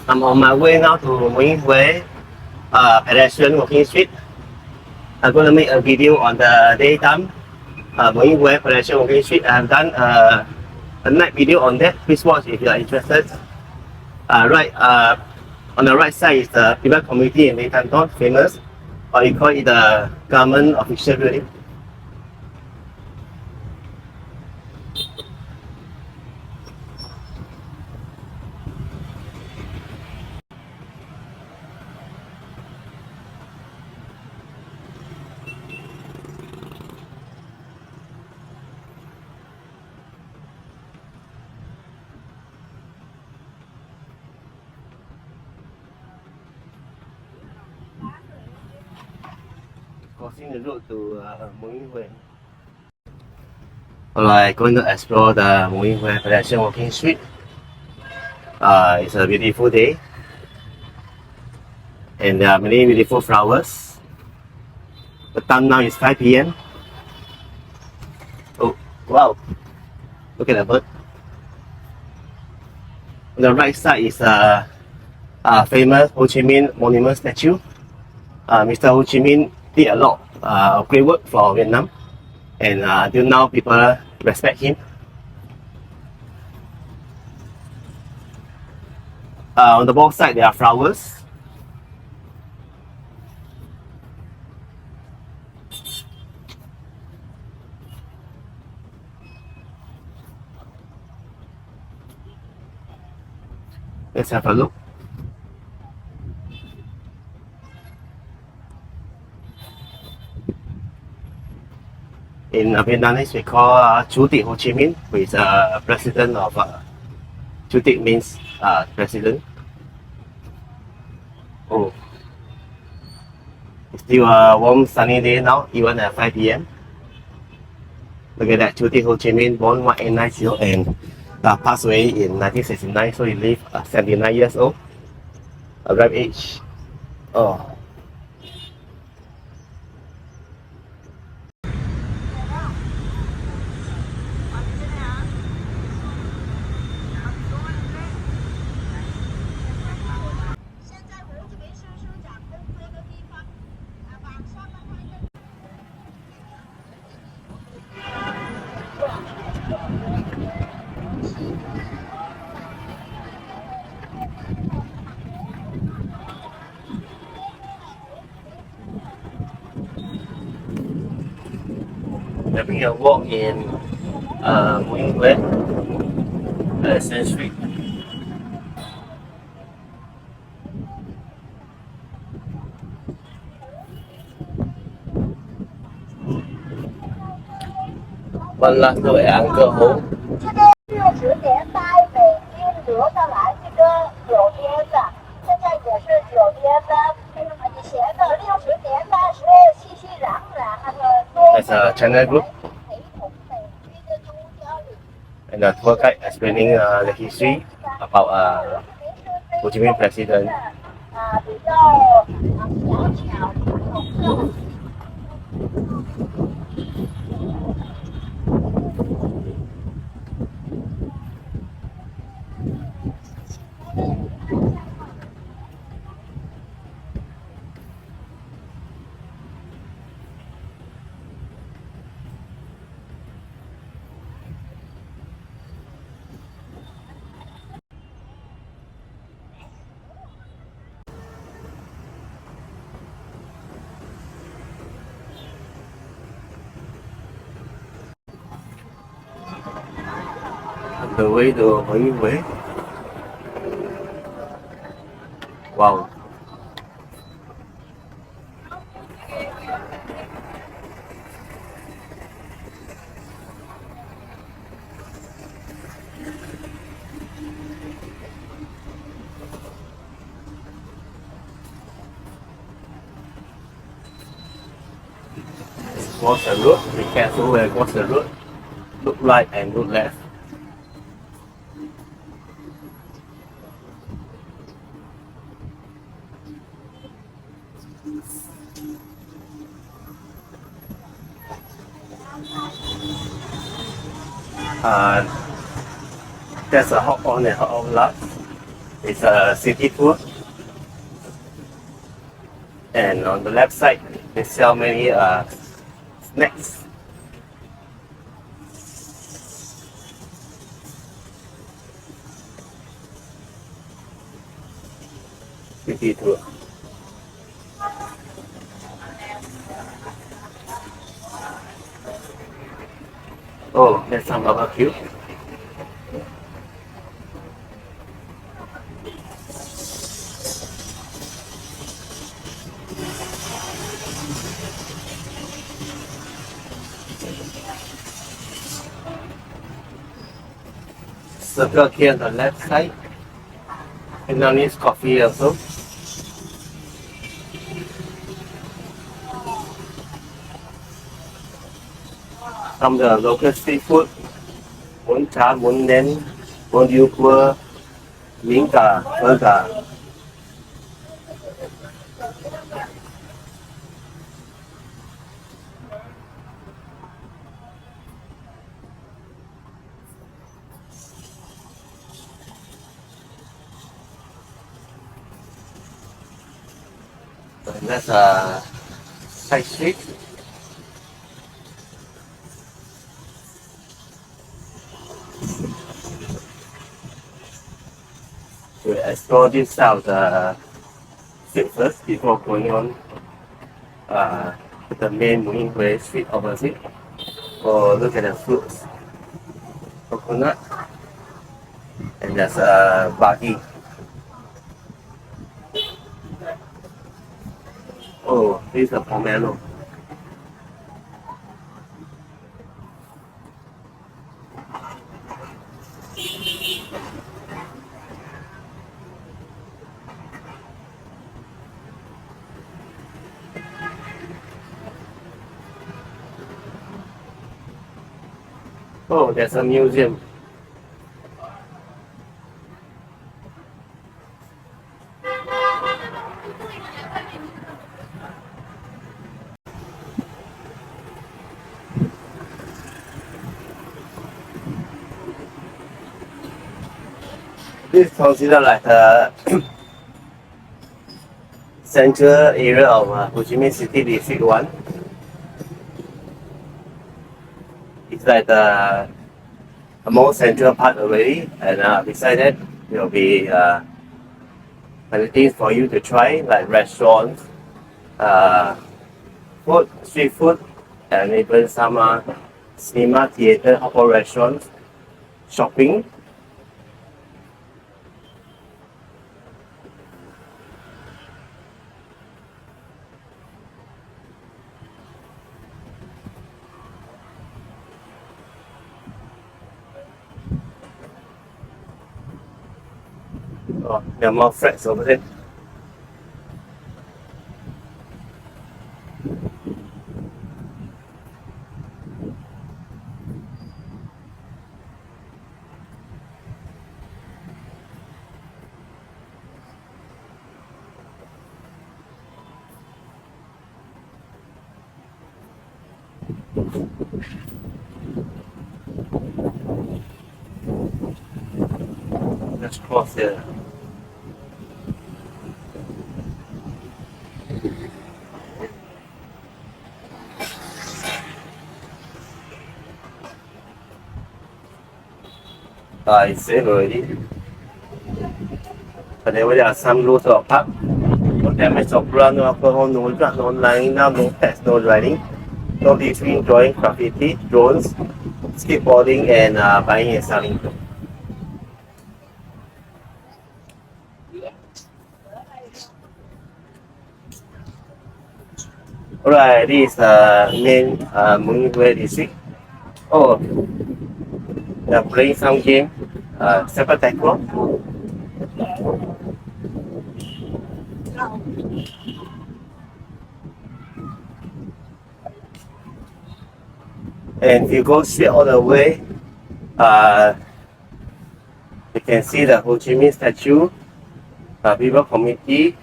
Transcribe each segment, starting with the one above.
I'm on my way now to Nguyen Hue pedestrian walking street. I'm going to make a video on the daytime Nguyen Hue pedestrian walking street. I have done a night video on that. Please watch if you are interested. On the right side is the people community in daytime dawn, famous, or you call it the government official building. Crossing the road to Nguyen Hue. Alright, going to explore the Nguyen Hue pedestrian walking street. It's a beautiful day, and there are many beautiful flowers. The time now is 5 p.m. Oh, wow! Look at the bird. On the right side is a famous Ho Chi Minh monument statue. Mr. Ho Chi Minh did a lot of great work for Vietnam, and till now people respect him. On the both side there are flowers. Let's have a look. In Vietnamese we call Chủ tịch Ho Chi Minh, who is president of Chủ tịch means president. Oh, it's still a warm sunny day now, even at 5 p.m. Look at that, Chủ tịch Ho Chi Minh, born 1890 and passed away in 1969, so he lived 79 years old, a ripe age. Oh. Having a walk in Nguyen Hue pedestrian street. One last look at Angkor Home. 60年代北京留下来这个酒店的，现在也是酒店的。以前的60年代时候熙熙攘攘，那个 There's a channel group and a tour guide explaining the history about Ho Chi Minh president. 比较小巧童趣。The way to Nguyen Hue. Wow. Cross the road. Be careful where cross the road. Look right and look left. There's a hop on and hop off last. It's a city tour. And on the left side, they sell many snacks. City tour. Oh, there's some barbecue. Circle here on the left side. Vietnamese coffee also. Some of the local street food. Bún chả, bún nén, bún riêu cua, miếng cà, phở cà. And that's a side street. To explore this side of the street first before going on the main Nguyen Hue Street opposite. Or look at the fruits, coconut, and there's a buggy. Oh, this is a pomelo. Oh, there's a museum. This is considered like a central area of Ho Chi Minh City District 1. It's like the most central part already, and beside that there will be many things for you to try, like restaurants, food, street food, and even some cinema, theater, hot restaurants, shopping. Oh, there are more flats over there. Let's cross here. It's safe already. But there are some rules of park. No damage of blood, no alcohol, no drug, no lying down, no pets, no riding. No littering, drawing, graffiti, drones, skateboarding, and buying and selling. Alright, this is the main Nguyen Hue district. Oh, they're playing some game, separate tackle. And if you go straight all the way, you can see the Ho Chi Minh statue, People Committee,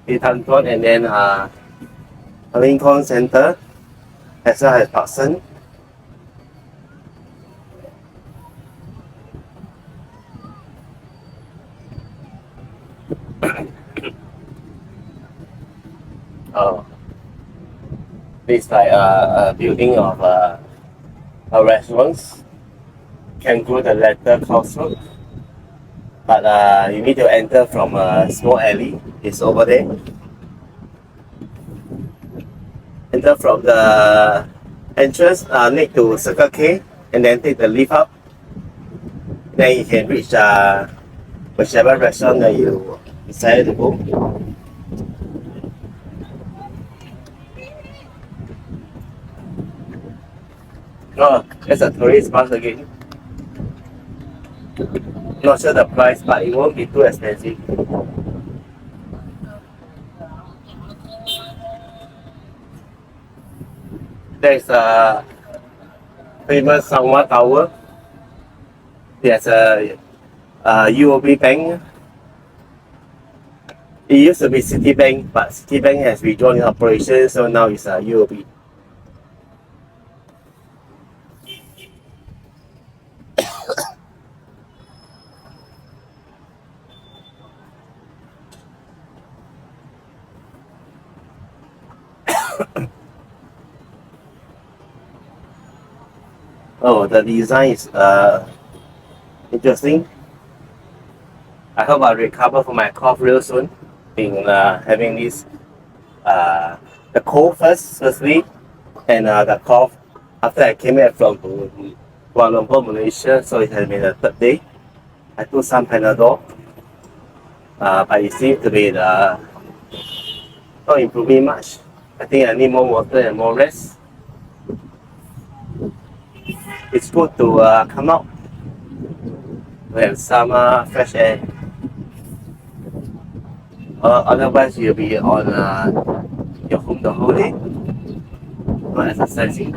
Itanton, and then Lincoln Center, as well as Parkson. Oh, this like a building of a restaurants. Can go the latter crossroad, but you need to enter from a small alley. It's over there. Enter from the entrance next to Circle K, and then take the lift up. Then you can reach whichever restaurant that you decided to go. Oh, it's a tourist bus again. Not sure the price, but it won't be too expensive. There's a famous Sangwa Tower. There's a UOB Bank. It used to be Citibank, but Citibank has withdrawn its operation, so now it's a UOB. Oh, the design is interesting. I hope I recover from my cough real soon. Been having this the cold firstly, and the cough after I came back from Kuala Lumpur, Malaysia. So it has been the third day. I took some Panadol, but it seems to be not improving much. I think I need more water and more rest. It's good to come out to have some fresh air. Otherwise, you'll be on your home the whole day, not exercising.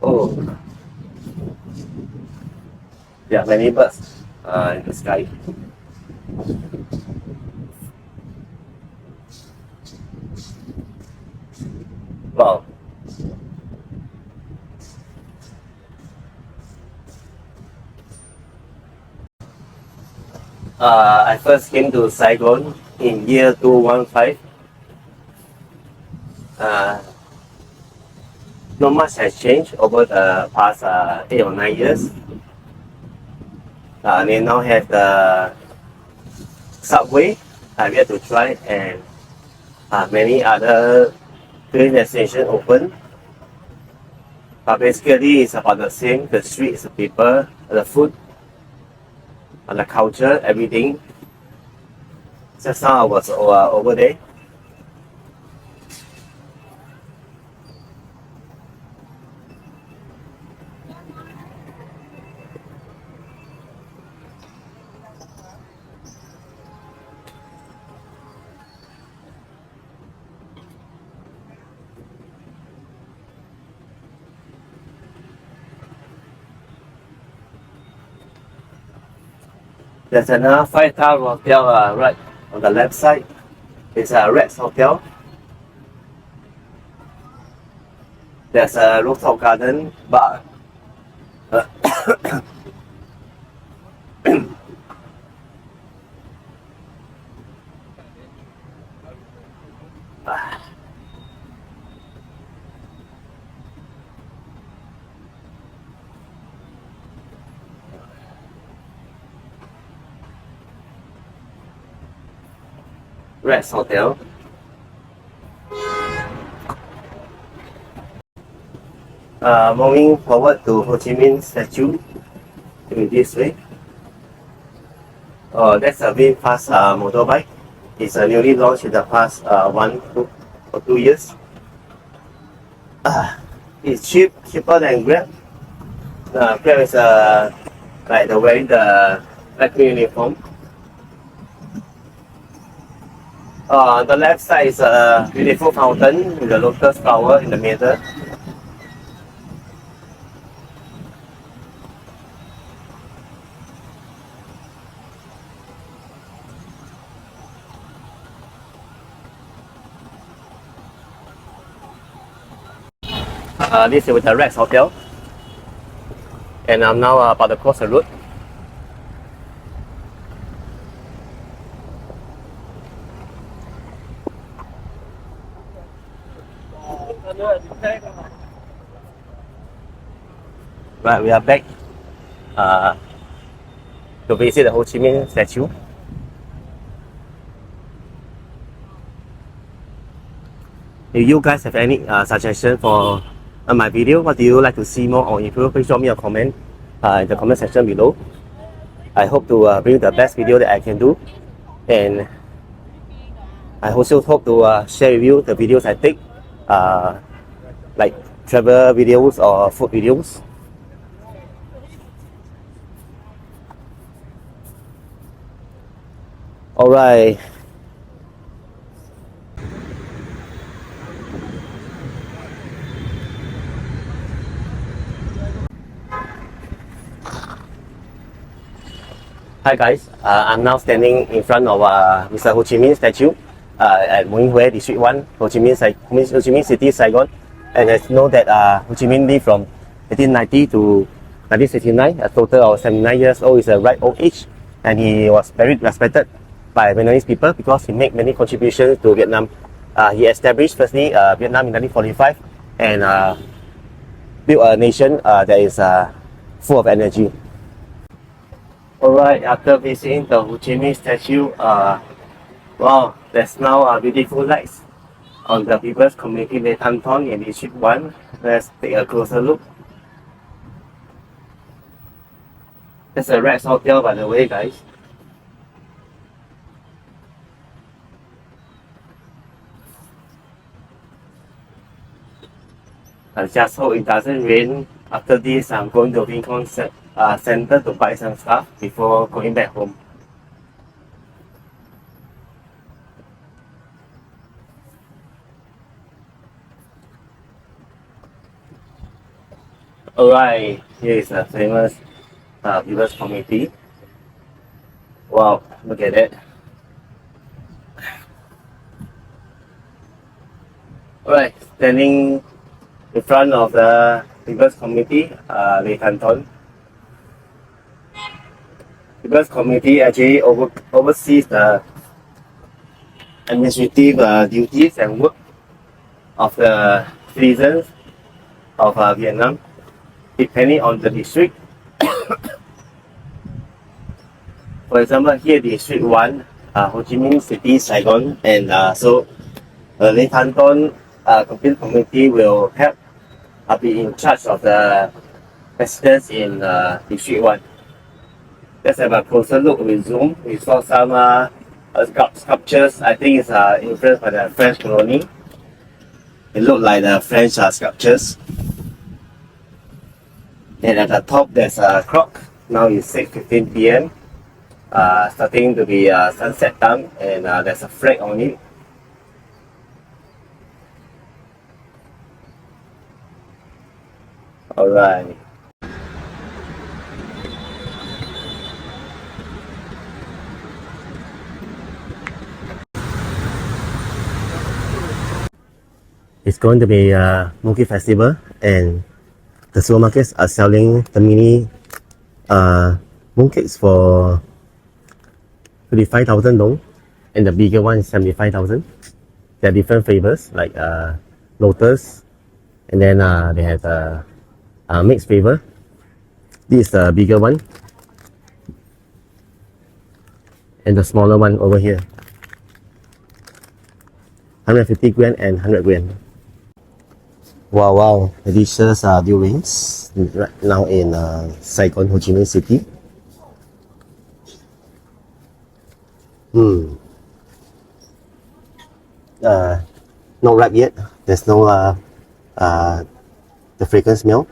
Oh, there are many birds in the sky. Wow. I first came to Saigon in year 2015. Not much has changed over the past 8 or 9 years. They now have the subway. I've yet to try, and many other tourist destinations open. But basically, it's about the same. The streets, the people, the food, the culture, everything. Just now I was over there. There's another 5-star hotel right on the left side. It's a Rex Hotel. There's a rooftop garden bar. Rex Hotel. Moving forward to Ho Chi Minh statue in this way. Oh, that's a very fast motorbike. It's newly launched in the past 1 or 2 years. It's cheaper than Grab. Grab is like the wearing the black uniform. On the left side is a beautiful fountain with a lotus flower in the middle. This is with the Rex Hotel. And I'm now about to cross the road. Right, we are back to visit the Ho Chi Minh statue. If you guys have any suggestion for my video, what do you like to see more on YouTube, please drop me a comment in the comment section below. I hope to bring the best video that I can do, and I also hope to share with you the videos I take, like travel videos or food videos. Alright. Hi guys, I'm now standing in front of Mr. Ho Chi Minh statue at Nguyen Hue District 1, Ho Chi Minh City, Saigon. And as you know that Ho Chi Minh lived from 1890 to 1969, a total of 79 years old is a right old age, and he was very respected by Vietnamese people because he made many contributions to Vietnam. He established firstly Vietnam in 1945 and built a nation that is full of energy. Alright, after visiting the Ho Chi Minh statue, wow, there's now beautiful lights on the People's Community Lê Thanh Thon in District 1. Let's take a closer look. That's a Rex Hotel, by the way, guys. Just hope it doesn't rain. After this, I'm going to Vincom Center to buy some stuff before going back home. Alright, here is a famous People's Committee. Wow, look at that. Alright, standing in front of the People's Committee, Lê Thanh Thon. People's Committee actually oversees the administrative duties and work of the citizens of Vietnam, depending on the district. For example, here District 1, Ho Chi Minh City, Saigon, and so Lê Thanh Thon Complete Committee will help be in charge of the residents in District 1. Let's have a closer look with zoom. We saw some sculptures. I think it's influenced by the French colony. It looked like the French sculptures. And at the top there's a clock. Now it's 6:15 p.m. Starting to be sunset time, and there's a flag on it. Alright. It's going to be a Mooncake Festival, and the supermarkets are selling the mini mooncakes for 35,000 dong, and the bigger one is 75,000. There are different flavors like lotus, and then they have a mixed flavor. This is the bigger one, and the smaller one over here, 150 gram and 100 gram. Wow, wow, delicious durians right now in Saigon, Ho Chi Minh City. Not ripe yet. There's no the fragrance smell.